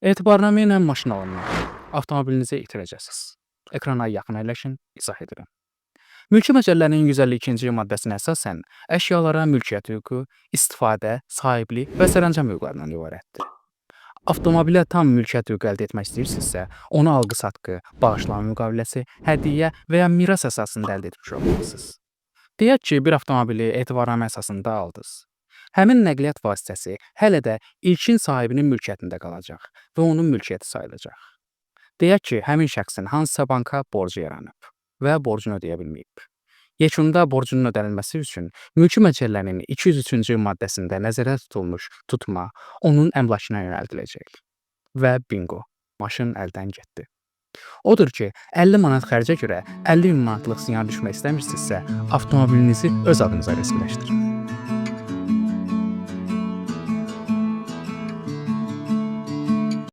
Etibarnamə ilə maşın alınmaq. Avtomobilinizi itirəcəksiniz. Ekrana yaxın əyləşin, izah edirəm. Mülki məcəllənin 152-ci maddəsinə əsasən əşyalara mülkiyyət hüququ, istifadə, sahiblik və sərəncam hüquqlarından ibarətdir. Avtomobilə tam mülkiyyət hüququ əldə etmək istəyirsinizsə, onu alqı-satqı, bağışlama müqaviləsi, hədiyyə və ya miras əsasında əldə etmiş olmalısınız. Deyək ki, bir avtomobili etibarnamə əsasında aldınız. Həmin nəqliyyat vasitəsi hələ də ilkin sahibinin mülkiyyətində qalacaq və onun mülkiyyəti sayılacaq. Deyək ki, həmin şəxsin hansısa banka borcu yaranıb və borcunu ödəyə bilməyib. Yekunda borcunun ödənilməsi üçün mülki məcəllənin 203-cü maddəsində nəzərdə tutulmuş tutma onun əmlakına yönəldiləcək. Və bingo, maşın əldən getdi. Odur ki, 50 manat xərcə görə 50 min manatlıq ziyan düşmək istəmirsinizsə, avtomobilinizi öz adınıza rəsmiləşdirin.